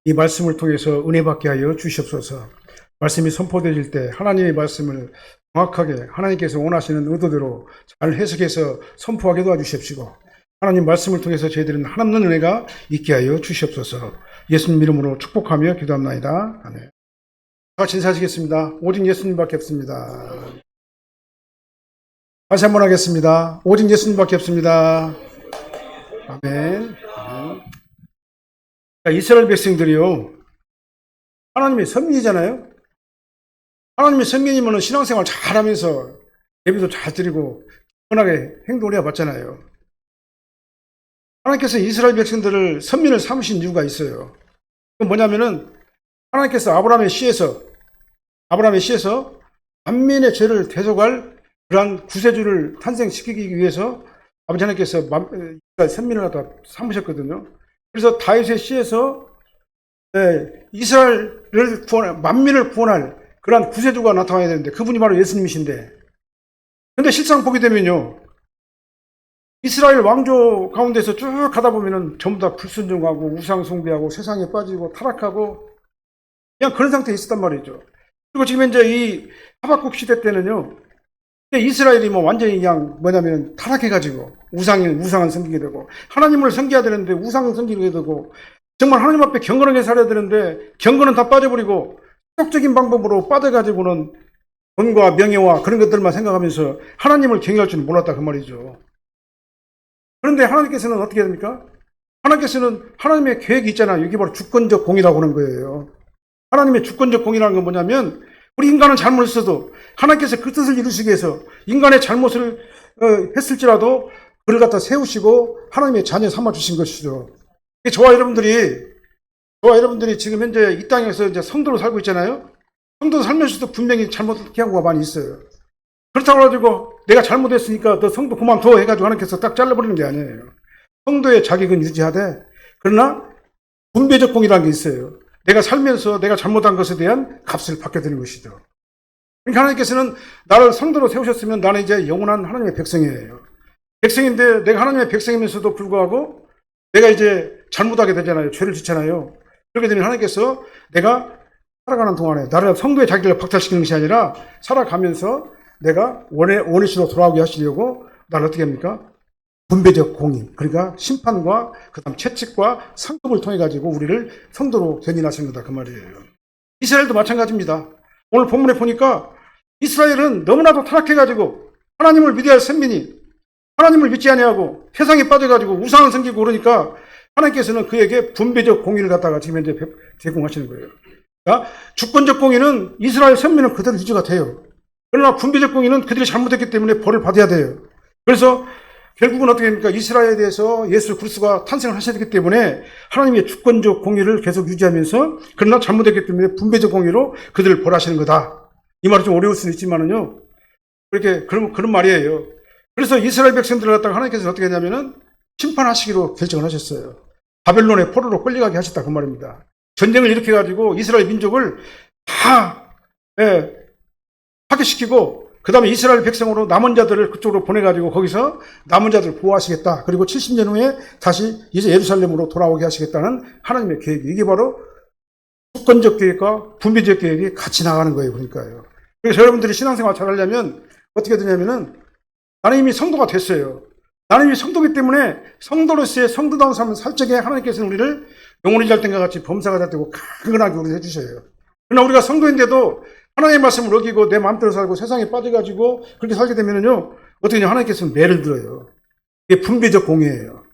이 말씀을 통해서 은혜 받게 하여 주시옵소서. 말씀이 선포되질 때 하나님의 말씀을 정확하게 하나님께서 원하시는 의도대로 잘 해석해서 선포하게 도와주십시오. 하나님 말씀을 통해서 저희들은 하나님 은혜가 있게 하여 주시옵소서. 예수님 이름으로 축복하며 기도합나이다. 아멘. 같이 인사하시겠습니다. 오직 예수님밖에 없습니다. 다시 한번 하겠습니다. 오직 예수님밖에 없습니다. 아멘. 이스라엘 백성들이요, 하나님의 선민이잖아요. 하나님의 선민이면 신앙생활 잘하면서 예배도 잘 드리고 편하게 행동을 해봤잖아요. 하나님께서 이스라엘 백성들을 선민을 삼으신 이유가 있어요. 그건 뭐냐면은 하나님께서 아브라함의 씨에서 만민의 죄를 대속할 그러한 구세주를 탄생시키기 위해서 아버지 하나님께서 선민을 갖다 삼으셨거든요. 그래서 다윗의 씨에서 이스라엘을 만민을 구원할 그러한 구세주가 나타나야 되는데 그분이 바로 예수님이신데, 근데 실상 보게 되면요, 이스라엘 왕조 가운데서 쭉 가다 보면은 전부 다 불순종하고 우상 숭배하고 세상에 빠지고 타락하고 그냥 그런 상태에 있었단 말이죠. 그리고 지금 이제 이 하박국 시대 때는요, 이스라엘이 뭐 완전히 그냥 뭐냐면 타락해가지고 우상은 섬기게 되고, 하나님을 섬겨야 되는데 우상을 섬기게 되고, 정말 하나님 앞에 경건하게 살아야 되는데 경건은 다 빠져버리고 세속적인 방법으로 빠져가지고는 돈과 명예와 그런 것들만 생각하면서 하나님을 경외할 줄 몰랐다 그 말이죠. 그런데 하나님께서는 어떻게 됩니까? 하나님께서는 하나님의 계획이 있잖아요. 이게 바로 주권적 공이라고 하는 거예요. 하나님의 주권적 공이라는 건 뭐냐면, 우리 인간은 잘못했어도 하나님께서 그 뜻을 이루시기 위해서 인간의 잘못을 했을지라도 그를 갖다 세우시고 하나님의 자녀 삼아주신 것이죠. 저와 여러분들이 지금 현재 이 땅에서 이제 성도로 살고 있잖아요. 성도로 살면서도 분명히 잘못한 경우가 많이 있어요. 그렇다고 해가지고 내가 잘못했으니까 너 성도 그만둬 해가지고 하나님께서 딱 잘라버리는 게 아니에요. 성도의 자격은 유지하되, 그러나 분배적 공이라는 게 있어요. 내가 살면서 내가 잘못한 것에 대한 값을 받게 되는 것이죠. 그러니까 하나님께서는 나를 성도로 세우셨으면 나는 이제 영원한 하나님의 백성이에요. 백성인데 내가 하나님의 백성이면서도 불구하고 내가 이제 잘못하게 되잖아요. 죄를 짓잖아요. 그렇게 되면 하나님께서 내가 살아가는 동안에 나를 성도의 자격을 박탈시키는 것이 아니라 살아가면서 내가 원의시로 돌아오게 하시려고 나를 어떻게 합니까? 분배적 공의, 그러니까 심판과 그다음 채찍과 상급을 통해 가지고 우리를 성도로 견인하시는 거다 그 말이에요. 이스라엘도 마찬가지입니다. 오늘 본문에 보니까 이스라엘은 너무나도 타락해 가지고 하나님을 믿어야 할 선민이 하나님을 믿지 아니하고 세상에 빠져 가지고 우상을 섬기고 그러니까 하나님께서는 그에게 분배적 공의를 갖다가 지금 현재 제공하시는 거예요. 그러니까 주권적 공의는 이스라엘 선민은 그대로 유지가 돼요. 그러나 분배적 공의는 그들이 잘못했기 때문에 벌을 받아야 돼요. 그래서 결국은 어떻게 됩니까? 이스라엘에 대해서 예수 그리스도가 탄생을 하셔야 되기 때문에 하나님의 주권적 공의를 계속 유지하면서, 그러나 잘못했기 때문에 분배적 공의로 그들을 벌하시는 거다. 이 말이 좀 어려울 수는 있지만은요, 그런 말이에요. 그래서 이스라엘 백성들을 갖다가 하나님께서 어떻게 했냐면은 심판하시기로 결정을 하셨어요. 바벨론의 포로로 끌려가게 하셨다 그 말입니다. 전쟁을 일으켜가지고 이스라엘 민족을 다 파괴시키고, 그 다음에 이스라엘 백성으로 남은 자들을 그쪽으로 보내가지고 거기서 남은 자들을 보호하시겠다. 그리고 70년 후에 다시 이제 예루살렘으로 돌아오게 하시겠다는 하나님의 계획이, 이게 바로 주권적 계획과 분배적 계획이 같이 나가는 거예요. 그러니까요. 그래서 여러분들이 신앙생활 잘 하려면 어떻게 되냐면은, 나는 이미 성도가 됐어요. 나는 이미 성도기 때문에 성도로서의 성도다운 삶을 살 적에 하나님께서는 우리를 영혼이 잘 된과 같이 범사가 잘 되고 강건하게 우리를 해주셔요. 그러나 우리가 성도인데도 하나님의 말씀을 어기고 내 마음대로 살고 세상에 빠져가지고 그렇게 살게 되면은요, 어떻게 하냐, 하나님께서는 매를 들어요. 이게 분배적 공의예요.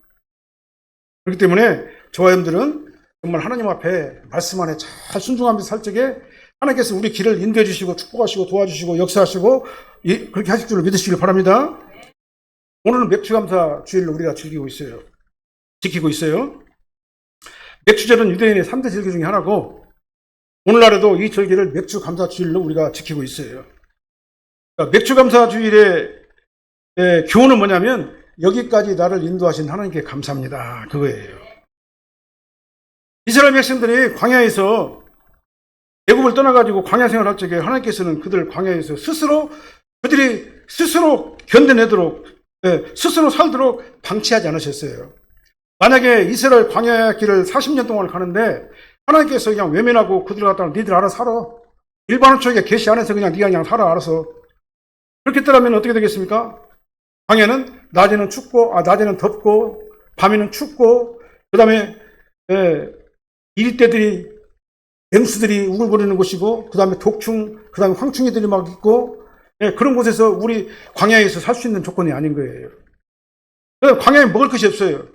그렇기 때문에 저와 여러분들은 정말 하나님 앞에 말씀 안에 잘 순종하면서 살 적에 하나님께서 우리 길을 인도해 주시고 축복하시고 도와주시고 역사하시고 그렇게 하실 줄을 믿으시길 바랍니다. 오늘은 맥주감사 주일을 우리가 지키고 있어요. 맥주절은 유대인의 3대 절기 중에 하나고, 오늘날에도 이 절기를 맥주감사주일로 우리가 지키고 있어요. 그러니까 맥주감사주일의 교훈은 뭐냐면, 여기까지 나를 인도하신 하나님께 감사합니다 그거예요. 이스라엘 백성들이 광야에서 애굽을 떠나가지고 광야 생활할 적에 하나님께서는 그들 광야에서 그들이 스스로 견뎌내도록, 스스로 살도록 방치하지 않으셨어요. 만약에 이스라엘 광야 길을 40년 동안 가는데 하나님께서 그냥 외면하고 그들 갖다가 니들 알아서 살아. 일반 족의 계시 안에서 그냥 네가 그냥 살아 알아서. 그렇게 했더라면 어떻게 되겠습니까? 광야는 낮에는 춥고, 낮에는 덥고, 밤에는 춥고, 그 다음에 이리떼들이 맹수들이 우글거리는 곳이고, 그 다음에 독충, 그 다음에 황충이들이 막 있고, 그런 곳에서 우리 광야에서 살 수 있는 조건이 아닌 거예요. 광야에 먹을 것이 없어요.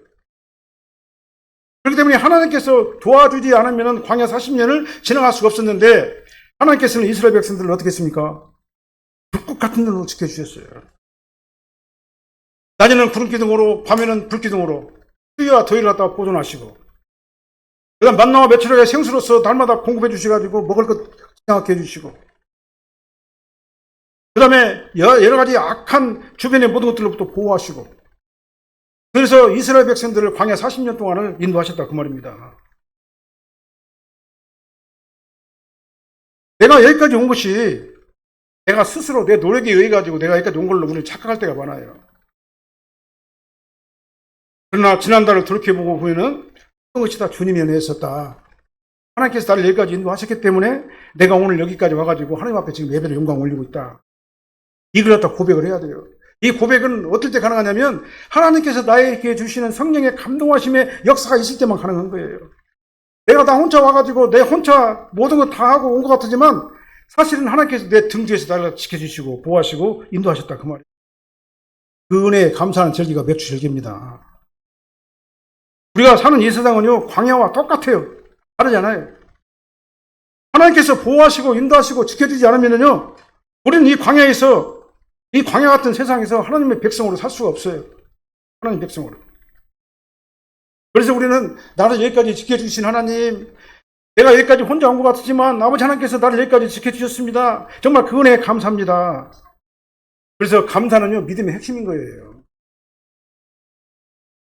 그렇기 때문에 하나님께서 도와주지 않으면 광야 40년을 지나갈 수가 없었는데, 하나님께서는 이스라엘 백성들을 어떻게 했습니까? 불꽃 같은 눈으로 지켜주셨어요. 낮에는 구름기둥으로, 밤에는 불기둥으로, 추위와 더위를 갖다가 보존하시고, 그 다음 만나와 메추라기의 생수로서 날마다 공급해 주셔가지고 먹을 것 생각해 주시고, 그 다음에 여러 가지 악한 주변의 모든 것들로부터 보호하시고, 그래서 이스라엘 백성들을 광야 40년 동안을 인도하셨다 그 말입니다. 내가 여기까지 온 것이 내가 스스로 내 노력에 의해 가지고 내가 여기까지 온 걸로 우리는 착각할 때가 많아요. 그러나 지난달을 돌이켜보고 보면은 그런 것이 다 주님의 은혜였었다. 하나님께서 나를 여기까지 인도하셨기 때문에 내가 오늘 여기까지 와가지고 하나님 앞에 지금 예배를 영광 올리고 있다. 이걸 갖다 고백을 해야 돼요. 이 고백은 어떨 때 가능하냐면 하나님께서 나에게 주시는 성령의 감동하심의 역사가 있을 때만 가능한 거예요. 내가 나 혼자 와가지고 내 혼자 모든 거 다 하고 온 것 같지만 사실은 하나님께서 내 등 뒤에서 나를 지켜주시고 보호하시고 인도하셨다 그 말이에요. 그 은혜에 감사하는 절기가 맥주 절기입니다. 우리가 사는 이 세상은요 광야와 똑같아요. 다르잖아요. 하나님께서 보호하시고 인도하시고 지켜주지 않으면요 우리는 이 광야에서 이 광야 같은 세상에서 하나님의 백성으로 살 수가 없어요. 하나님 백성으로. 그래서 우리는 나를 여기까지 지켜주신 하나님, 내가 여기까지 혼자 온 것 같지만 아버지 하나님께서 나를 여기까지 지켜주셨습니다. 정말 그 은혜에 감사합니다. 그래서 감사는요 믿음의 핵심인 거예요.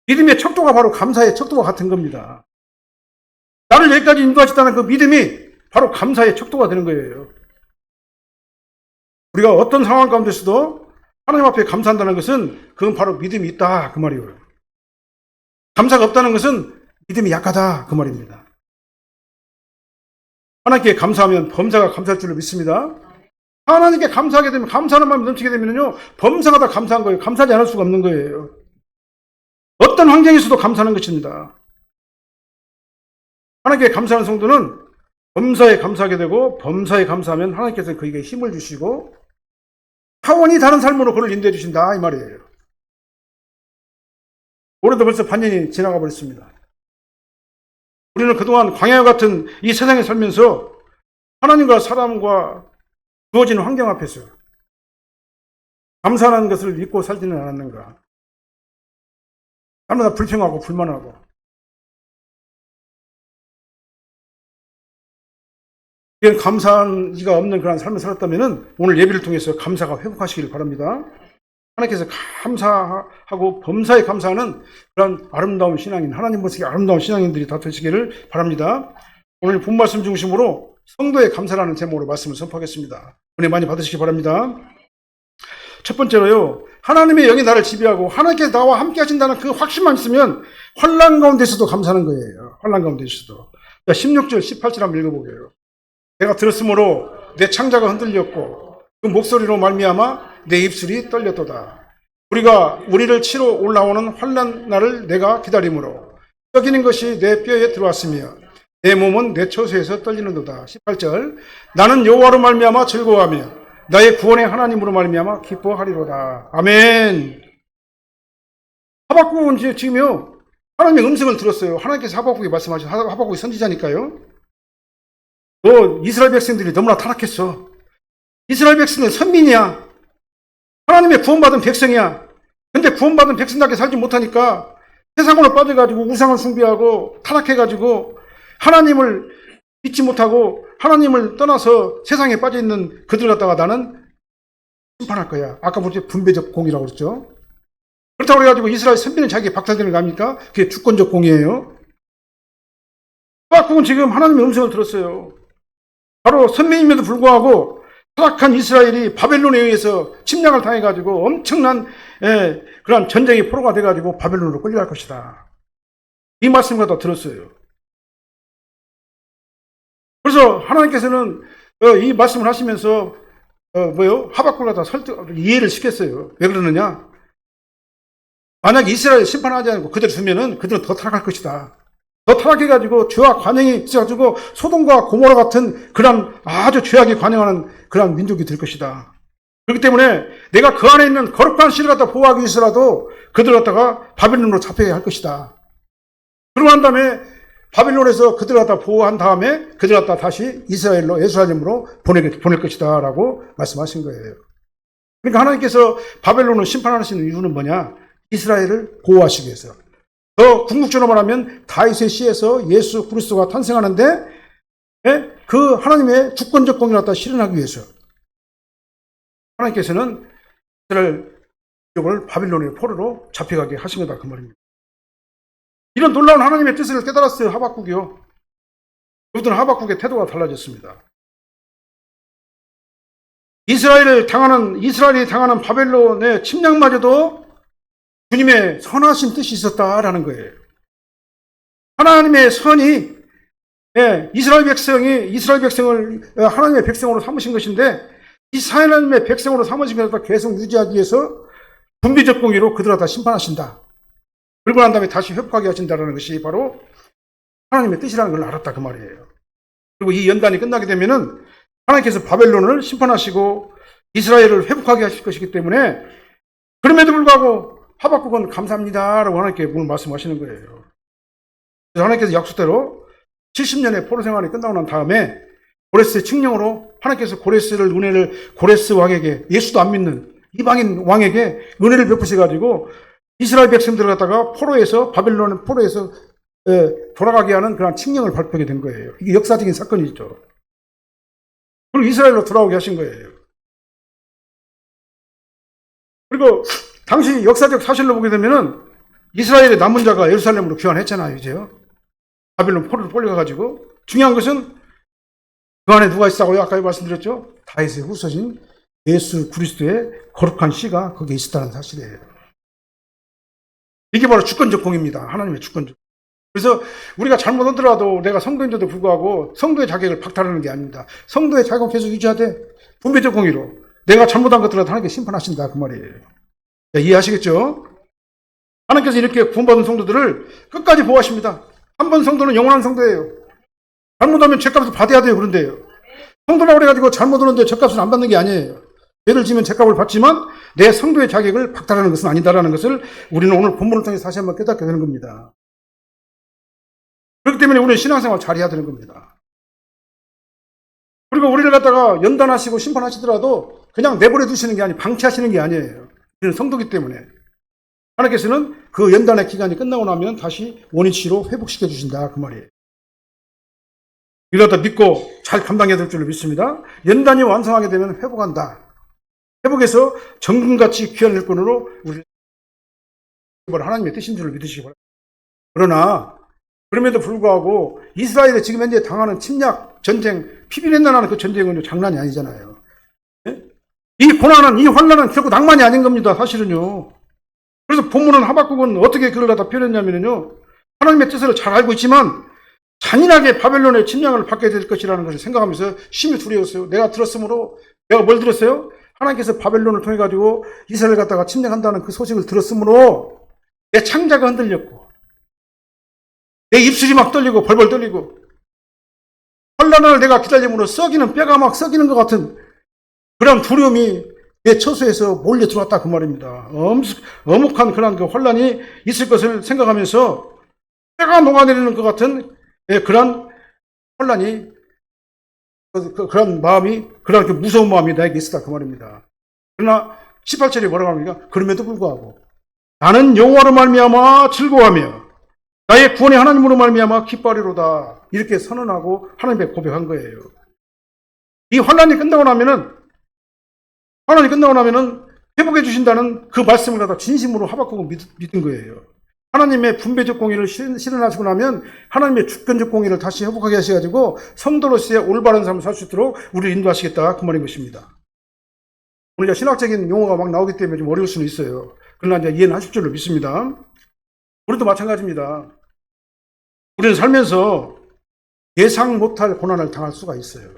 믿음의 척도가 바로 감사의 척도와 같은 겁니다. 나를 여기까지 인도하셨다는 그 믿음이 바로 감사의 척도가 되는 거예요. 우리가 어떤 상황 가운데서도 하나님 앞에 감사한다는 것은 그건 바로 믿음이 있다 그 말이에요. 감사가 없다는 것은 믿음이 약하다 그 말입니다. 하나님께 감사하면 범사가 감사할 줄을 믿습니다. 하나님께 감사하게 되면 감사하는 마음이 넘치게 되면요 범사가 다 감사한 거예요. 감사하지 않을 수가 없는 거예요. 어떤 환경에서도 감사하는 것입니다. 하나님께 감사하는 성도는 범사에 감사하게 되고 범사에 감사하면 하나님께서 그에게 힘을 주시고 차원이 다른 삶으로 그를 인도해 주신다 이 말이에요. 올해도 벌써 반년이 지나가 버렸습니다. 우리는 그동안 광야 같은 이 세상에 살면서 하나님과 사람과 주어진 환경 앞에서 감사하는 것을 믿고 살지는 않았는가. 날마다 불평하고 불만하고 이런 감사한 이가 없는 그런 삶을 살았다면 오늘 예배를 통해서 감사가 회복하시길 바랍니다. 하나님께서 감사하고 범사에 감사하는 그런 아름다운 신앙인, 하나님 모습의 아름다운 신앙인들이 다 되시기를 바랍니다. 오늘 본 말씀 중심으로 성도의 감사라는 제목으로 말씀을 선포하겠습니다. 은혜 많이 받으시기 바랍니다. 첫 번째로요, 하나님의 영이 나를 지배하고 하나님께서 나와 함께 하신다는 그 확신만 있으면 환난 가운데서도 감사하는 거예요. 환난 가운데서도. 16절, 18절 한번 읽어보게요. 내가 들었으므로 내 창자가 흔들렸고 그 목소리로 말미암아 내 입술이 떨렸도다. 우리를 치러 올라오는 환난 날을 내가 기다림으로 썩이는 것이 내 뼈에 들어왔으며 내 몸은 내 처소에서 떨리는도다. 18절 나는 여호와로 말미암아 즐거워하며 나의 구원의 하나님으로 말미암아 기뻐하리로다. 아멘. 하박국은 지금요 하나님의 음성을 들었어요. 하나님께서 하박국에 말씀하신 하박국이 선지자니까요. 너 이스라엘 백성들이 너무나 타락했어. 이스라엘 백성은 선민이야. 하나님의 구원받은 백성이야. 근데 구원받은 백성답게 살지 못하니까 세상으로 빠져가지고 우상을 숭배하고 타락해가지고 하나님을 믿지 못하고 하나님을 떠나서 세상에 빠져있는 그들 갖다가 나는 심판할 거야. 아까 보셨죠? 분배적 공이라고 그랬죠. 그렇다고 해가지고 이스라엘 선비는 자기가 박탈되는 거 아닙니까? 그게 주권적 공이에요. 하박국은 지금 하나님의 음성을 들었어요. 바로 선민임에도 불구하고 타락한 이스라엘이 바벨론에 의해서 침략을 당해가지고 엄청난 그런 전쟁의 포로가 돼가지고 바벨론으로 끌려갈 것이다. 이 말씀을 다 들었어요. 그래서 하나님께서는 이 말씀을 하시면서 하박국을 갖다 이해를 시켰어요. 왜 그러느냐? 만약 이스라엘 심판하지 않고 그대로 두면은 그들은 더 타락할 것이다. 더 타락해가지고 죄와 관행이 있어가지고 소돔과 고모라 같은 그런 아주 죄악에 관행하는 그런 민족이 될 것이다. 그렇기 때문에 내가 그 안에 있는 거룩한 씨를 갖다 보호하기 위해서라도 그들을 갖다가 바벨론으로 잡혀야 할 것이다. 그러고 난 다음에 바벨론에서 그들을 갖다 보호한 다음에 그들을 갖다 다시 이스라엘로 예루살렘으로 보낼 것이다 라고 말씀하신 거예요. 그러니까 하나님께서 바벨론을 심판하시는 이유는 뭐냐? 이스라엘을 보호하시기 위해서. 더 궁극적으로 말하면 다윗의 씨에서 예수 그리스도가 탄생하는데 그 하나님의 주권적 공의를 갖다 실현하기 위해서 하나님께서는 이스라엘을 바빌론의 포로로 잡혀가게 하신 거다 그 말입니다. 이런 놀라운 하나님의 뜻을 깨달았어요. 하박국이요. 그들은 하박국의 태도가 달라졌습니다. 이스라엘이 당하는 바벨론의 침략마저도 주님의 선하신 뜻이 있었다라는 거예요. 하나님의 선이 이스라엘 백성을 하나님의 백성으로 삼으신 것인데 이 하나님의 백성으로 삼으신 것을 계속 유지하기 위해서 분비적 공의로 그들을 다 심판하신다. 그리고 난 다음에 다시 회복하게 하신다는 것이 바로 하나님의 뜻이라는 걸 알았다 그 말이에요. 그리고 이 연단이 끝나게 되면은 하나님께서 바벨론을 심판하시고 이스라엘을 회복하게 하실 것이기 때문에 그럼에도 불구하고 하박국은 감사합니다라고 하나님께 오늘 말씀하시는 거예요. 그래서 하나님께서 약속대로 70년의 포로 생활이 끝나고 난 다음에 고레스의 칙령으로 하나님께서 고레스 왕에게 예수도 안 믿는 이방인 왕에게 은혜를 베푸셔가지고 이스라엘 백성들을 갖다가 바벨론 포로에서 돌아가게 하는 그런 칙령을 발표하게 된 거예요. 이게 역사적인 사건이죠. 그리고 이스라엘로 돌아오게 하신 거예요. 그리고 당시 역사적 사실로 보게 되면은 이스라엘의 남은 자가 예루살렘으로 귀환했잖아요, 이제요. 바벨론 포로로 끌려가가지고. 중요한 것은 그 안에 누가 있다고요? 아까 말씀드렸죠? 다윗의 후손인 예수 그리스도의 거룩한 씨가 거기에 있었다는 사실이에요. 이게 바로 주권적 공입니다. 하나님의 주권적. 그래서 우리가 잘못하더라도 내가 성도인데도 불구하고 성도의 자격을 박탈하는 게 아닙니다. 성도의 자격을 계속 유지하되 분배적 공의로 내가 잘못한 것들라도 하나님께 심판하신다 그 말이에요. 자, 이해하시겠죠? 하나님께서 이렇게 구원받은 성도들을 끝까지 보호하십니다. 한 번 성도는 영원한 성도예요. 잘못하면 죄값을 받아야 돼요. 그런데요. 성도라고 그래가지고 잘못하는데 죄값을 안 받는 게 아니에요. 죄를 지면 죄값을 받지만 내 성도의 자격을 박탈하는 것은 아니다라는 것을 우리는 오늘 본문을 통해서 다시 한번 깨닫게 되는 겁니다. 그렇기 때문에 우리는 신앙생활 잘해야 되는 겁니다. 그리고 우리를 갖다가 연단하시고 심판하시더라도 그냥 내버려 두시는 게 아니고 방치하시는 게 아니에요. 우리는 성도기 때문에 하나님께서는 그 연단의 기간이 끝나고 나면 다시 원위치로 회복시켜 주신다 그 말이에요. 이러다 믿고 잘 감당해야 될 줄로 믿습니다. 연단이 완성하게 되면 회복한다. 회복해서 정금같이 귀한 일꾼으로 우리 하나님의 뜻인 줄을 믿으시기 바랍니다. 그러나 그럼에도 불구하고 이스라엘이 지금 현재 당하는 침략, 전쟁, 피비린내나는 그 전쟁은 장난이 아니잖아요. 이 고난은, 이 환난은 결국 낭만이 아닌 겁니다. 사실은요. 그래서 본문은 하박국은 어떻게 그걸 갖다 표현했냐면요. 하나님의 뜻을 잘 알고 있지만 잔인하게 바벨론의 침략을 받게 될 것이라는 것을 생각하면서 심히 두려웠어요. 내가 뭘 들었어요? 하나님께서 바벨론을 통해 가지고 이스라엘 갖다가 침략한다는 그 소식을 들었으므로 내 창자가 흔들렸고 내 입술이 막 떨리고 벌벌 떨리고 환난을 내가 기다림으로 뼈가 막 썩이는 것 같은 그런 두려움이 내 처소에서 몰려 들어왔다 그 말입니다. 엄혹한 그런 그 환난이 있을 것을 생각하면서 뼈가 녹아내리는 것 같은 그런 환난이 그런 마음이 그런 그 무서운 마음이 나에게 있었다 그 말입니다. 그러나 18절에 뭐라고 합니까? 그럼에도 불구하고 나는 여호와로 말미암아 즐거워하며 나의 구원의 하나님으로 말미암아 기뻐하리로다 이렇게 선언하고 하나님께 고백한 거예요. 이 환난이 끝나고 나면은 회복해 주신다는 그 말씀을 갖다 진심으로 하박국은 믿은 거예요. 하나님의 분배적 공의를 실현하시고 나면 하나님의 주권적 공의를 다시 회복하게 하셔가지고 성도로서의 올바른 삶을 살 수 있도록 우리를 인도하시겠다 그 말인 것입니다. 오늘 신학적인 용어가 막 나오기 때문에 좀 어려울 수는 있어요. 그러나 이제 이해는 하실 줄로 믿습니다. 우리도 마찬가지입니다. 우리는 살면서 예상 못할 고난을 당할 수가 있어요.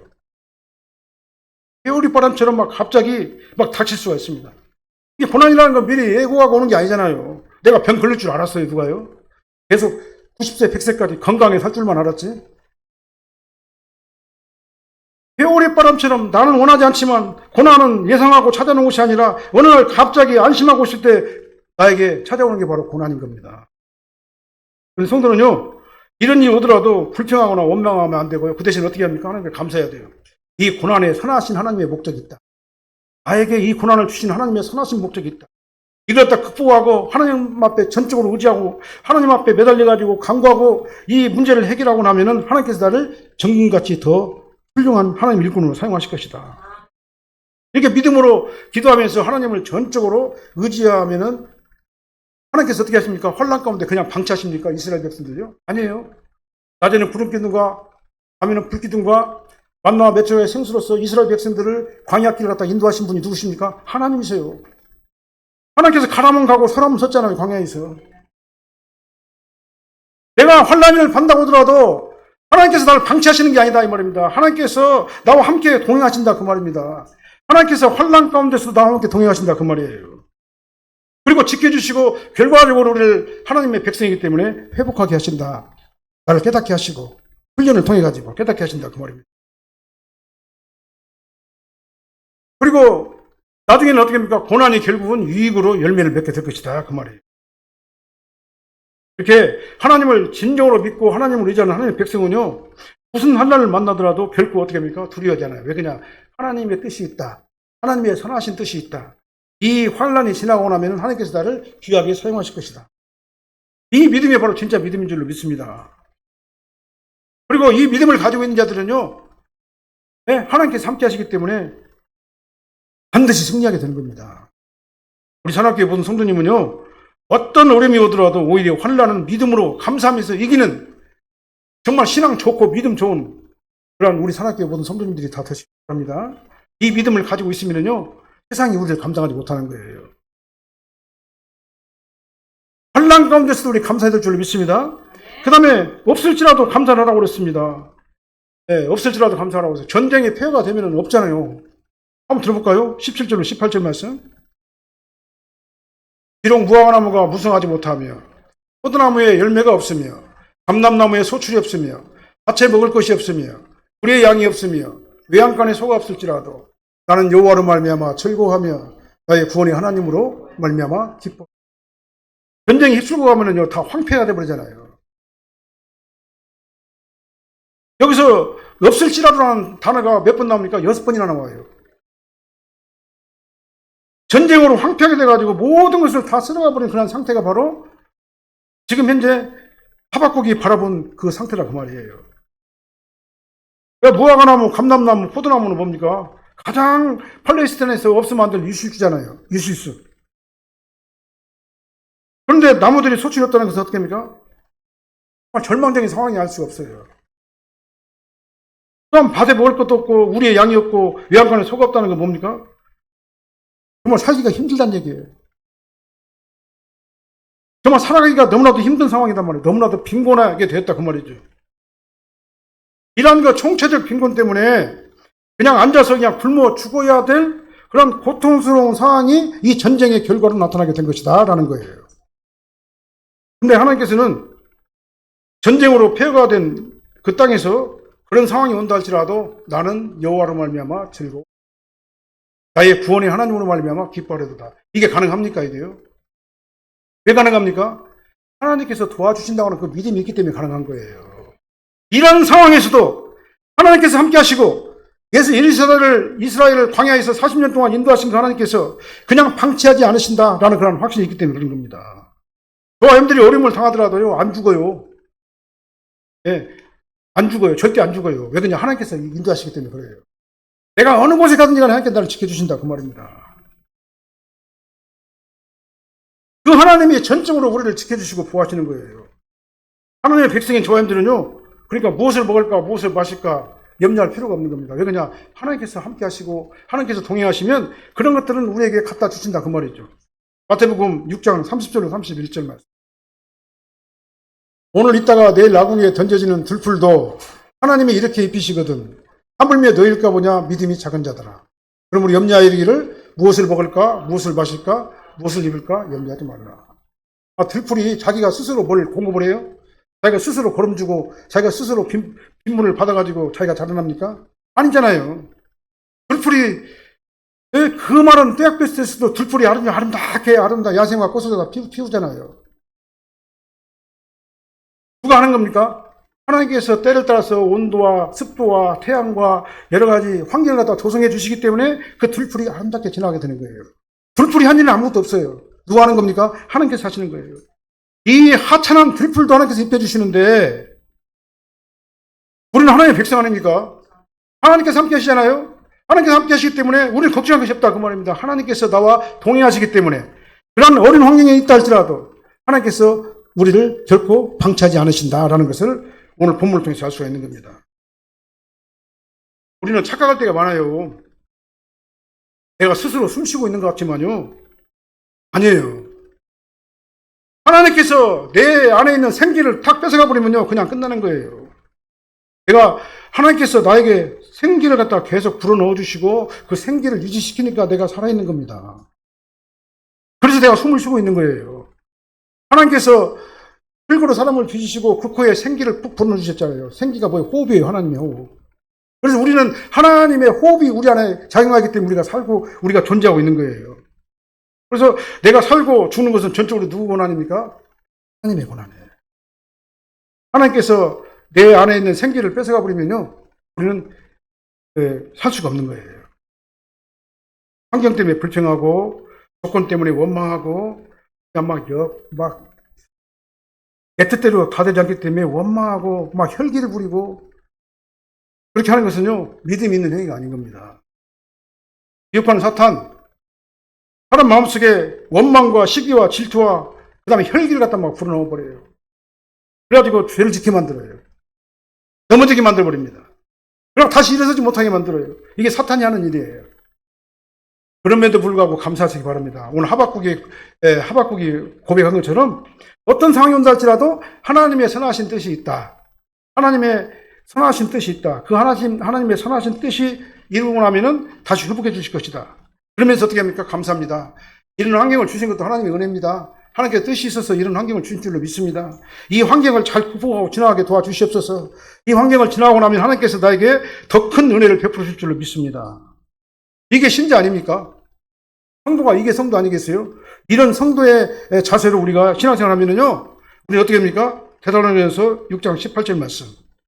회오리바람처럼 막 갑자기 막 닥칠 수가 있습니다. 이게 고난이라는 건 미리 예고하고 오는 게 아니잖아요. 내가 병 걸릴 줄 알았어요, 누가요? 계속 90세, 100세까지 건강에 살 줄만 알았지. 회오리바람처럼 나는 원하지 않지만 고난은 예상하고 찾아오는 것이 아니라 어느 날 갑자기 안심하고 있을 때 나에게 찾아오는 게 바로 고난인 겁니다. 그래서 성도는요, 이런 일이 오더라도 불평하거나 원망하면 안 되고요. 그 대신 어떻게 합니까? 하나님께 감사해야 돼요. 이 고난에 선하신 하나님의 목적이 있다. 나에게 이 고난을 주신 하나님의 선하신 목적이 있다. 이걸 다 극복하고 하나님 앞에 전적으로 의지하고 하나님 앞에 매달려가지고 간구하고 이 문제를 해결하고 나면은 하나님께서 나를 정금같이 더 훌륭한 하나님 일꾼으로 사용하실 것이다. 이렇게 믿음으로 기도하면서 하나님을 전적으로 의지하면은 하나님께서 어떻게 하십니까? 환난 가운데 그냥 방치하십니까? 이스라엘 백성들요? 아니에요. 낮에는 구름기둥과 밤에는 불기둥과 만나와 메추라의 생수로서 이스라엘 백성들을 광야길을 갖다 인도하신 분이 누구십니까? 하나님이세요. 하나님께서 가라면 가고 서라면 섰잖아요. 광야에서. 내가 환난을 받는다고 하더라도 하나님께서 나를 방치하시는 게 아니다 이 말입니다. 하나님께서 나와 함께 동행하신다 그 말입니다. 하나님께서 환난 가운데서도 나와 함께 동행하신다 그 말이에요. 그리고 지켜주시고 결과적으로 우리를 하나님의 백성이기 때문에 회복하게 하신다. 나를 깨닫게 하시고 훈련을 통해 가지고 깨닫게 하신다 그 말입니다. 그리고 나중에는 어떻게 합니까? 고난이 결국은 유익으로 열매를 맺게 될 것이다 그 말이에요. 이렇게 하나님을 진정으로 믿고 하나님을 의지하는 하나님의 백성은요, 무슨 환난을 만나더라도 결코 어떻게 합니까? 두려워하지 않아요. 왜 그냥 하나님의 뜻이 있다. 하나님의 선하신 뜻이 있다. 이 환난이 지나고 나면 하나님께서 나를 귀하게 사용하실 것이다. 이 믿음이 바로 진짜 믿음인 줄로 믿습니다. 그리고 이 믿음을 가지고 있는 자들은요, 하나님께서 함께 하시기 때문에 반드시 승리하게 되는 겁니다. 우리 산악교회 모든 성도님은요, 어떤 어려움이 오더라도 오히려 환난은 믿음으로 감사하면서 이기는 정말 신앙 좋고 믿음 좋은 그런 우리 산악교회 모든 성도님들이 다 되시기 바랍니다. 이 믿음을 가지고 있으면요, 세상이 우리를 감당하지 못하는 거예요. 환난 가운데서도 우리 감사해야 될 줄로 믿습니다. 그 다음에 없을지라도 감사를 하라고 그랬습니다. 없을지라도 감사하라고 해서 전쟁의 폐허가 되면 없잖아요. 한번 들어볼까요? 17절로 18절 말씀. 비록 무화과나무가 무성하지 못하며 포도나무에 열매가 없으며 감람나무에 소출이 없으며 밭에 먹을 것이 없으며 우리의 양이 없으며 외양간에 소가 없을지라도 나는 여호와로 말미암아 즐거워하며 나의 구원의 하나님으로 말미암아 기뻐. 전쟁이 휩쓸고 가면은요 다 황폐가 돼버리잖아요. 여기서 없을지라도라는 단어가 몇 번 나옵니까? 6번이나 나와요. 전쟁으로 황폐하게 돼가지고 모든 것을 다 쓸어가 버린 그런 상태가 바로 지금 현재 하박국이 바라본 그 상태라 그 말이에요. 무화과나무, 감람나무, 포도나무는 뭡니까? 가장 팔레스타인에서 없으면 안 될 유실주잖아요. 유실수. 그런데 나무들이 소출이 없다는 것은 어떻게 합니까? 절망적인 상황이 알 수가 없어요. 그럼 밭에 먹을 것도 없고 우리의 양이 없고 외양간에 소가 없다는 건 뭡니까? 정말 살기가 힘들다는 얘기예요. 정말 살아가기가 너무나도 힘든 상황이단 말이에요. 너무나도 빈곤하게 됐다 그 말이죠. 이런 그 총체적 빈곤 때문에 그냥 앉아서 그냥 굶어 죽어야 될 그런 고통스러운 상황이 이 전쟁의 결과로 나타나게 된 것이다 라는 거예요. 근데 하나님께서는 전쟁으로 폐허가 된 그 땅에서 그런 상황이 온다 할지라도 나는 여호와로 말미암아 즐거워 나의 구원의 하나님으로 말미암아 기뻐하려도다. 이게 가능합니까? 이게요? 왜 가능합니까? 하나님께서 도와주신다고 하는 그 믿음이 있기 때문에 가능한 거예요. 이런 상황에서도 하나님께서 함께 하시고 이스라엘을 광야에서 40년 동안 인도하신 그 하나님께서 그냥 방치하지 않으신다라는 그런 확신이 있기 때문에 그런 겁니다. 저와 여러분들이 어려움을 당하더라도요 안 죽어요. 안 죽어요. 절대 안 죽어요. 왜 그러냐? 하나님께서 인도하시기 때문에 그래요. 내가 어느 곳에 가든지 간에 하나님께서 나를 지켜주신다 그 말입니다. 그 하나님이 전적으로 우리를 지켜주시고 보호하시는 거예요. 하나님의 백성인 저와 여러분들은요, 그러니까 무엇을 먹을까 무엇을 마실까 염려할 필요가 없는 겁니다. 왜 그러냐? 하나님께서 함께 하시고 하나님께서 동행하시면 그런 것들은 우리에게 갖다 주신다 그 말이죠. 마태복음 6장 30절로 31절 말씀. 오늘 있다가 내일 나궁에 던져지는 들풀도 하나님이 이렇게 입히시거든. 하물며 너희일까 보냐 믿음이 작은 자들아. 그럼 우리 염려하여 이르기를 무엇을 먹을까 무엇을 마실까 무엇을 입을까 염려하지 말라. 들풀이 자기가 스스로 뭘 공급을 해요? 자기가 스스로 거름주고 자기가 스스로 빈문을 받아가지고 자기가 자라납니까? 아니잖아요. 들풀이 그 말은 떼약볕에서도 들풀이 아름답게 야생화 꽃을 피우잖아요. 누가 하는 겁니까? 하나님께서 때를 따라서 온도와 습도와 태양과 여러 가지 환경을 갖다 조성해 주시기 때문에 그 들풀이 아름답게 지나게 되는 거예요. 들풀이 한 일은 아무것도 없어요. 누가 하는 겁니까? 하나님께서 하시는 거예요. 이 하찮은 들풀도 하나님께서 입혀주시는데 우리는 하나님의 백성 아닙니까? 하나님께서 함께 하시잖아요. 하나님께서 함께 하시기 때문에 우리는 걱정할 것이 없다 그 말입니다. 하나님께서 나와 동행하시기 때문에 그런 어린 환경에 있다 할지라도 하나님께서 우리를 결코 방치하지 않으신다라는 것을 오늘 본문을 통해서 알 수가 있는 겁니다. 우리는 착각할 때가 많아요. 내가 스스로 숨쉬고 있는 것 같지만요. 아니에요. 하나님께서 내 안에 있는 생기를 탁 뺏어가 버리면요. 그냥 끝나는 거예요. 하나님께서 나에게 생기를 갖다 계속 불어넣어 주시고 그 생기를 유지시키니까 내가 살아있는 겁니다. 그래서 내가 숨을 쉬고 있는 거예요. 하나님께서 흙으로 사람을 빚으시고 그 코에 생기를 푹 불어넣어 주셨잖아요. 생기가 뭐예요? 호흡이에요. 하나님의 호흡. 그래서 우리는 하나님의 호흡이 우리 안에 작용하기 때문에 우리가 살고 우리가 존재하고 있는 거예요. 그래서 내가 살고 죽는 것은 전적으로 누구 권한입니까? 하나님의 권한이에요. 하나님께서 내 안에 있는 생기를 뺏어가 버리면요. 우리는 살 수가 없는 거예요. 환경 때문에 불평하고 조건 때문에 원망하고 막 내 뜻대로 다 되지 않기 때문에 원망하고 막 혈기를 부리고 그렇게 하는 것은요. 믿음이 있는 행위가 아닌 겁니다. 비겁하는 사탄 사람 마음속에 원망과 시기와 질투와 그 다음에 혈기를 갖다 막 불어넣어 버려요. 그래가지고 죄를 짓게 만들어요. 넘어지게 만들어버립니다. 그럼 다시 일어서지 못하게 만들어요. 이게 사탄이 하는 일이에요. 그럼에도 불구하고 감사하시기 바랍니다. 오늘 하박국이 고백한 것처럼 어떤 상황이 온다 할지라도 하나님의 선하신 뜻이 있다. 하나님의 선하신 뜻이 있다. 그 하나님의 선하신 뜻이 이루고 나면은 다시 회복해 주실 것이다. 그러면서 어떻게 합니까? 감사합니다. 이런 환경을 주신 것도 하나님의 은혜입니다. 하나님께서 뜻이 있어서 이런 환경을 주신 줄로 믿습니다. 이 환경을 잘 극복하고 지나가게 도와주시옵소서. 이 환경을 지나고 나면 하나님께서 나에게 더 큰 은혜를 베풀어 주실 줄로 믿습니다. 이게 신자 아닙니까? 성도가 이게 성도 아니겠어요? 이런 성도의 자세로 우리가 신앙생활 하면은요, 우리 어떻게 합니까? 데살로니가서 6장 18절 말씀.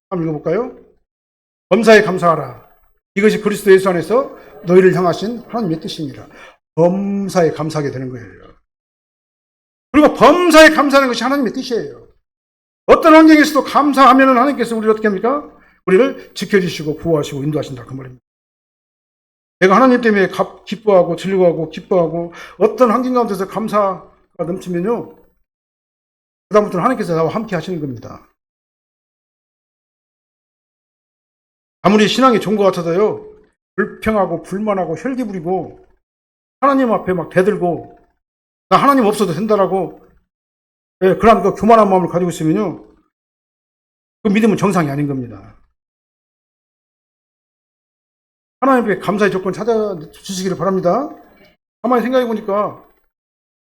한번 읽어볼까요? 범사에 감사하라. 이것이 그리스도 예수 안에서 너희를 향하신 하나님의 뜻입니다. 범사에 감사하게 되는 거예요. 그리고 범사에 감사하는 것이 하나님의 뜻이에요. 어떤 환경에서도 감사하면 하나님께서 우리를 어떻게 합니까? 우리를 지켜주시고 보호하시고 인도하신다 그 말입니다. 내가 하나님 때문에 기뻐하고 즐거워하고 기뻐하고 어떤 환경 가운데서 감사가 넘치면요. 그다음부터는 하나님께서 나와 함께 하시는 겁니다. 아무리 신앙이 좋은 것 같아도요. 불평하고 불만하고 혈기 부리고 하나님 앞에 막 대들고 나 하나님 없어도 된다라고 그런 그 교만한 마음을 가지고 있으면요. 그 믿음은 정상이 아닌 겁니다. 하나님께 감사의 조건 찾아주시기를 바랍니다. 가만히 생각해 보니까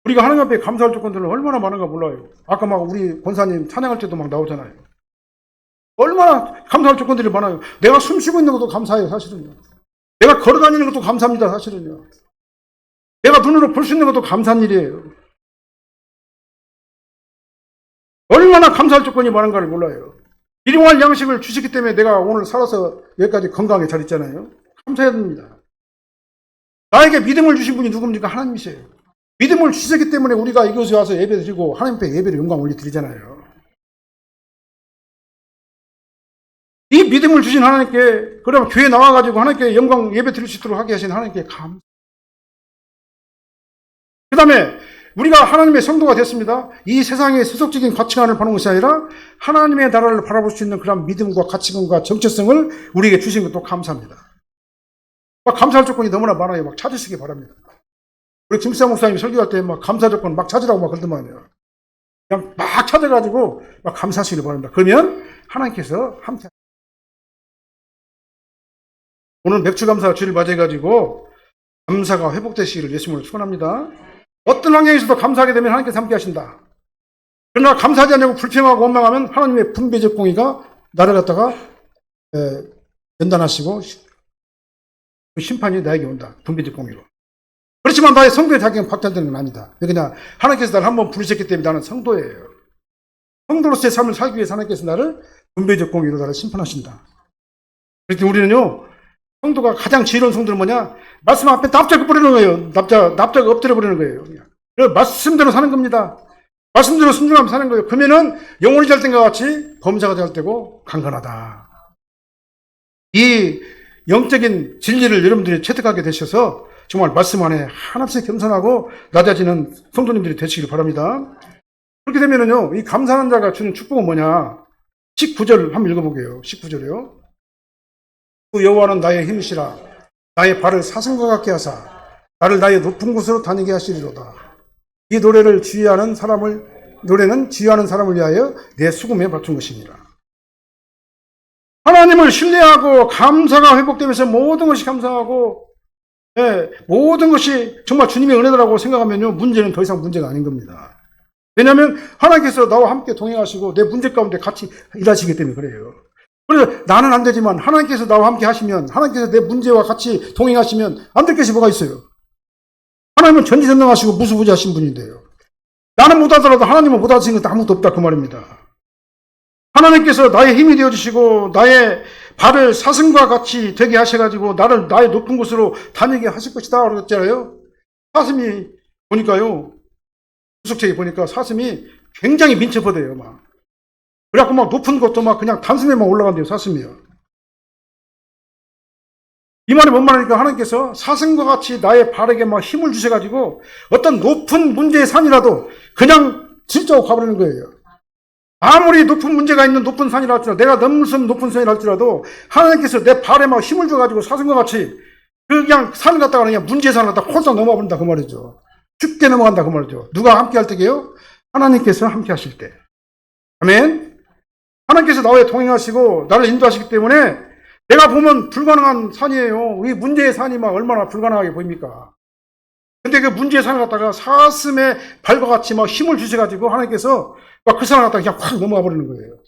우리가 하나님 앞에 감사할 조건들은 얼마나 많은가 몰라요. 아까 막 우리 권사님 찬양할 때도 막 나오잖아요. 얼마나 감사할 조건들이 많아요. 내가 숨 쉬고 있는 것도 감사해요, 사실은요. 내가 걸어 다니는 것도 감사합니다, 사실은요. 내가 눈으로 볼 수 있는 것도 감사한 일이에요. 얼마나 감사할 조건이 많은가를 몰라요. 일용할 양식을 주시기 때문에 내가 오늘 살아서 여기까지 건강하게 잘 있잖아요. 감사해야 됩니다. 나에게 믿음을 주신 분이 누굽니까? 하나님이세요. 믿음을 주셨기 때문에 우리가 이곳에 와서 예배 드리고 하나님 앞에 예배를 영광 올려드리잖아요. 이 믿음을 주신 하나님께, 그럼 교회 나와가지고 하나님께 영광 예배 드릴 수 있도록 하게 하신 하나님께 감사. 그 다음에 우리가 하나님의 성도가 됐습니다. 이 세상의 세속적인 가치관을 바라는 것이 아니라 하나님의 나라를 바라볼 수 있는 그런 믿음과 가치관과 정체성을 우리에게 주신 것도 감사합니다. 막 감사할 조건이 너무나 많아요. 막 찾으시기 바랍니다. 우리 김수장 목사님이 설교할 때 막 감사 조건 막 찾으라고 막 그러더만요. 그냥 막 찾아가지고 막 감사하시길 바랍니다. 그러면 하나님께서 함께 오늘 맥주감사 주를 맞이해가지고 감사가 회복되시기를 예수님으로 축원합니다. 어떤 환경에서도 감사하게 되면 하나님께서 함께 하신다. 그러나 감사하지 않냐고 불평하고 원망하면 하나님의 분배적 공의가 나를 갖다가 연단하시고 그 심판이 나에게 온다. 분배적 공의로. 그렇지만 나의 성도의 자격은 박탈되는 건 아니다. 왜냐? 하나님께서 나를 한번 부르셨기 때문에 나는 성도예요. 성도로서의 삶을 살기 위해서 하나님께서 나를 분배적 공의로 나를 심판하신다. 그렇게 우리는요, 성도가 가장 지혜로운 성도는 뭐냐? 말씀 앞에 납작 엎드리는 거예요. 납작 엎드려 버리는 거예요. 그냥. 말씀대로 사는 겁니다. 말씀대로 순종하면 사는 거예요. 그러면은 영혼이 잘 땐과 같이 범사가 잘 되고 강건하다. 이 영적인 진리를 여러분들이 체득하게 되셔서 정말 말씀 안에 한없이 겸손하고 낮아지는 성도님들이 되시길 바랍니다. 그렇게 되면은요, 이 감사하는 자가 주는 축복은 뭐냐? 19절 한번 읽어보게요. 19절이요. 그 여호와는 나의 힘이시라. 나의 발을 사슴과 같게 하사 나를 나의 높은 곳으로 다니게 하시리로다. 이 노래는 지휘하는 사람을 위하여 내 수금에 바친 것이니라. 하나님을 신뢰하고 감사가 회복되면서 모든 것이 감사하고, 모든 것이 정말 주님의 은혜라고 생각하면요, 문제는 더 이상 문제가 아닌 겁니다. 왜냐하면 하나님께서 나와 함께 동행하시고 내 문제 가운데 같이 일하시기 때문에 그래요. 그래서 나는 안 되지만 하나님께서 나와 함께 하시면, 하나님께서 내 문제와 같이 동행하시면 안 될 것이 뭐가 있어요? 하나님은 전지전능하시고 무수부지하신 분인데요. 나는 못하더라도 하나님은 못하신 것도 아무것도 없다 그 말입니다. 하나님께서 나의 힘이 되어주시고 나의 발을 사슴과 같이 되게 하셔가지고 나를 나의 높은 곳으로 다니게 하실 것이다 그랬잖아요. 사슴이 보니까요, 구석책에 보니까 사슴이 굉장히 민첩하대요. 막 그래갖고 막 높은 곳도 막 그냥 단숨에만 올라간대요. 사슴이요. 이 말이 뭔 말이니까 하나님께서 사슴과 같이 나의 발에게 막 힘을 주셔가지고 어떤 높은 문제의 산이라도 그냥 질주하고 가버리는 거예요. 아무리 높은 문제가 있는 높은 산이라 할지라도, 내가 넘을 수 없는 높은 산이라 할지라도 하나님께서 내 발에 막 힘을 줘가지고 사슴과 같이 그냥 산을 갖다가 그냥 문제의 산을 갖다가 홀딱 넘어가 버린다 그 말이죠. 쉽게 넘어간다 그 말이죠. 누가 함께 할 때게요? 하나님께서 함께 하실 때. 아멘. 하나님께서 나와 동행하시고 나를 인도하시기 때문에 내가 보면 불가능한 산이에요. 이 문제의 산이 막 얼마나 불가능하게 보입니까? 근데 그 문제의 산을 갖다가 사슴의 발과 같이 막 힘을 주셔가지고 하나님께서 막 그 산을 갖다가 그냥 확 넘어가 버리는 거예요.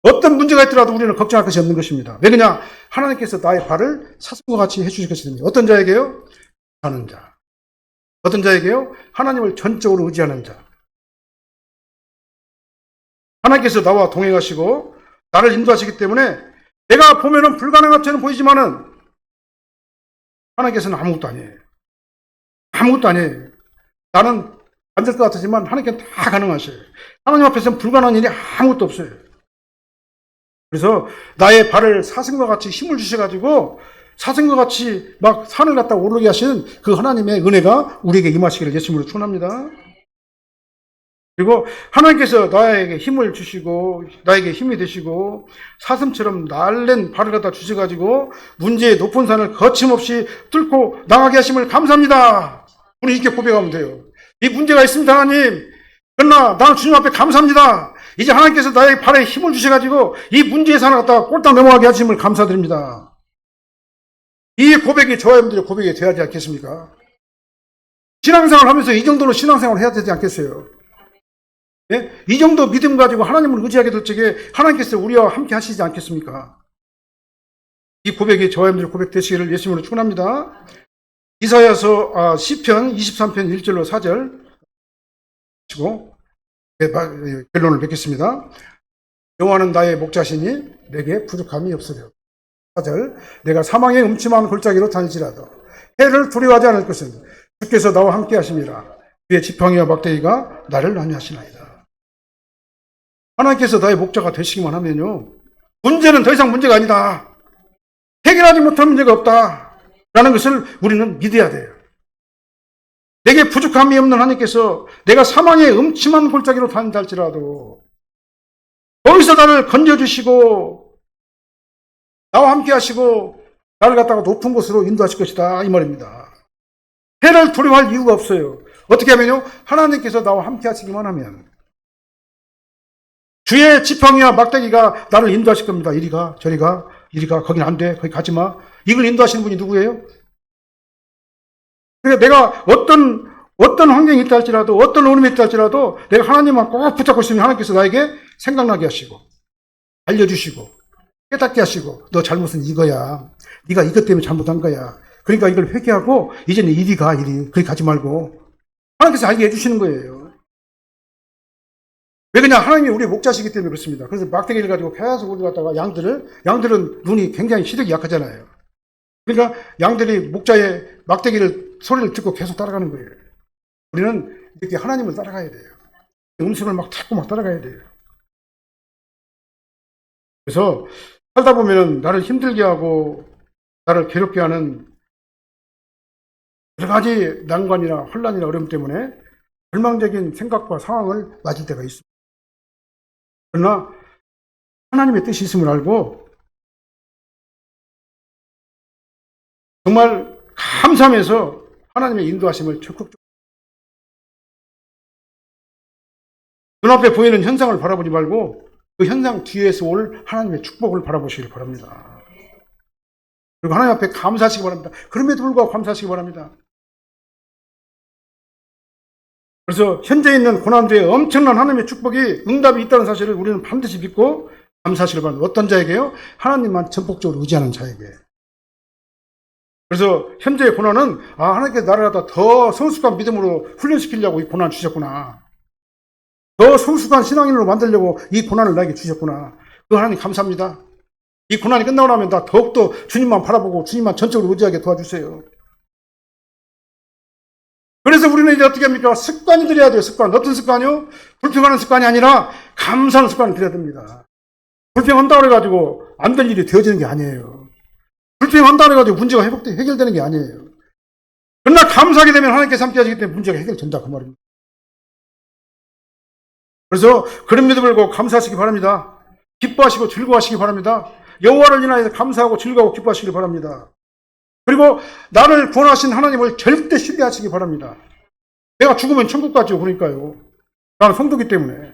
어떤 문제가 있더라도 우리는 걱정할 것이 없는 것입니다. 왜 그러냐? 하나님께서 나의 발을 사슴과 같이 해주실 것입니다. 어떤 자에게요? 하는 자. 어떤 자에게요? 하나님을 전적으로 의지하는 자. 하나님께서 나와 동행하시고 나를 인도하시기 때문에 내가 보면은 불가능한 것처럼 보이지만은 하나님께서는 아무것도 아니에요. 아무것도 아니에요. 나는 안 될 것 같지만 하나님께는 다 가능하셔요. 하나님 앞에서는 불가능한 일이 아무것도 없어요. 그래서 나의 발을 사슴과 같이 힘을 주셔가지고 사슴과 같이 막 산을 갖다 오르게 하시는 그 하나님의 은혜가 우리에게 임하시기를 예수님으로 축원합니다. 그리고 하나님께서 나에게 힘을 주시고 나에게 힘이 되시고 사슴처럼 날랜 발을 갖다 주셔가지고 문제의 높은 산을 거침없이 뚫고 나가게 하심을 감사합니다. 우리 이렇게 고백하면 돼요. 이 문제가 있습니다 하나님. 그러나 나는 주님 앞에 감사합니다. 이제 하나님께서 나의 발에 힘을 주셔가지고 이 문제의 산을 갖다가 꼴딱 넘어가게 하심을 감사드립니다. 이 고백이 저와 여러분들의 고백이 되어야 하지 않겠습니까? 신앙생활 하면서 이 정도로 신앙생활을 해야 되지 않겠어요? 예? 이 정도 믿음 가지고 하나님을 의지하게 될 적에 하나님께서 우리와 함께 하시지 않겠습니까? 이 고백이 저와 여러분들의 고백 되시기를 예수님으로 축원합니다. 이사야서 시편 23편 1절로 4절 치고 결론을 맺겠습니다. 여호와는 나의 목자시니 내게 부족함이 없으려. 4절 내가 사망의 음침한 골짜기로 다닐지라도 해를 두려워하지 않을 것은 주께서 나와 함께 하심이라. 그의 지팡이와 막대기가 나를 안위하시나이다. 하나님께서 나의 목자가 되시기만 하면요, 문제는 더 이상 문제가 아니다. 해결하지 못할 문제가 없다 라는 것을 우리는 믿어야 돼요. 내게 부족함이 없는 하나님께서 내가 사망의 음침한 골짜기로 다닌다 할지라도 거기서 나를 건져주시고 나와 함께 하시고 나를 갖다가 높은 곳으로 인도하실 것이다 이 말입니다. 해를 두려워할 이유가 없어요. 어떻게 하면요, 하나님께서 나와 함께 하시기만 하면 주의 지팡이와 막대기가 나를 인도하실 겁니다. 이리가 저리가, 이리가 거긴 안 돼, 거기 가지마, 이걸 인도하시는 분이 누구예요? 그러니까 내가 어떤 환경이 있다 할지라도, 어떤 어려움이 있다 할지라도 내가 하나님만 꼭 붙잡고 있으면 하나님께서 나에게 생각나게 하시고, 알려주시고, 깨닫게 하시고, 너 잘못은 이거야. 네가 이것 때문에 잘못한 거야. 그러니까 이걸 회개하고 이제는 이리 가, 이리. 그렇게 가지 말고 하나님께서 알게 해주시는 거예요. 왜 그냥 하나님이 우리 목자시기 때문에 그렇습니다. 그래서 막대기를 가지고 계속 우리 갖다가 양들은 눈이 굉장히 시력이 약하잖아요. 그러니까 양들이 목자의 막대기를 소리를 듣고 계속 따라가는 거예요. 우리는 이렇게 하나님을 따라가야 돼요. 음식을 막 찾고 막 따라가야 돼요. 그래서 살다 보면은 나를 힘들게 하고 나를 괴롭게 하는 여러 가지 난관이나 혼란이나 어려움 때문에 절망적인 생각과 상황을 맞을 때가 있습니다. 그러나 하나님의 뜻이 있음을 알고 정말 감사하면서 하나님의 인도하심을 적극적으로 눈앞에 보이는 현상을 바라보지 말고 그 현상 뒤에서 올 하나님의 축복을 바라보시길 바랍니다. 그리고 하나님 앞에 감사하시기 바랍니다. 그럼에도 불구하고 감사하시기 바랍니다. 그래서 현재 있는 고난주에 엄청난 하나님의 축복이 응답이 있다는 사실을 우리는 반드시 믿고 감사하시길 바랍니다. 어떤 자에게요? 하나님만 전폭적으로 의지하는 자에게. 그래서 현재의 고난은 하나님께서 나를 갖다 더 성숙한 믿음으로 훈련시키려고 이 고난을 주셨구나. 더 성숙한 신앙인으로 만들려고 이 고난을 나에게 주셨구나. 그 하나님 감사합니다. 이 고난이 끝나고 나면 나 더욱더 주님만 바라보고 주님만 전적으로 의지하게 도와주세요. 그래서 우리는 이제 어떻게 합니까? 습관이 들여야 돼요. 습관. 어떤 습관이요? 불평하는 습관이 아니라 감사하는 습관을 들여야 됩니다. 불평한다고 해가지고 안 될 일이 되어지는 게 아니에요. 불평한다고 해가지고 문제가 해결되는 게 아니에요. 그러나 감사하게 되면 하나님께서 함께 하시기 때문에 문제가 해결된다. 그 말입니다. 그래서 그런 믿음을 갖고 감사하시기 바랍니다. 기뻐하시고 즐거워하시기 바랍니다. 여호와를 인하여서 감사하고 즐거워하고 기뻐하시기 바랍니다. 그리고 나를 구원하신 하나님을 절대 신뢰하시기 바랍니다. 내가 죽으면 천국 가죠. 그러니까요. 나는 성도기 때문에.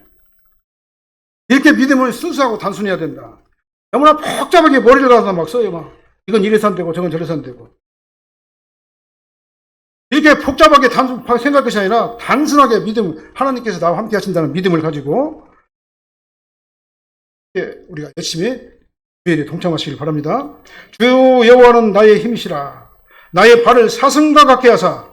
이렇게 믿음을 순수하고 단순해야 된다. 너무나 복잡하게 머리를 가서 막 써요. 막 이건 이래서 안 되고 저건 저래서 안 되고. 이렇게 복잡하게 생각할 것이 아니라 단순하게 믿음, 하나님께서 나와 함께 하신다는 믿음을 가지고 우리가 열심히 주일에 동참하시길 바랍니다. 주 여호와는 나의 힘이시라. 나의 발을 사슴과 같게 하사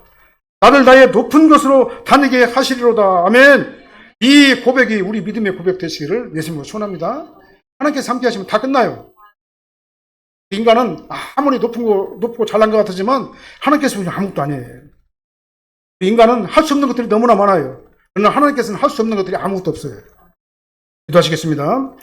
나를 나의 높은 곳으로 다니게 하시리로다. 아멘. 이 고백이 우리 믿음의 고백 되시기를 예수님으로 소원합니다. 하나님께서 함께 하시면 다 끝나요. 인간은 아무리 높고 잘난 것 같지만 하나님께서 보시면 아무것도 아니에요. 인간은 할 수 없는 것들이 너무나 많아요. 그러나 하나님께서는 할 수 없는 것들이 아무것도 없어요. 기도하시겠습니다.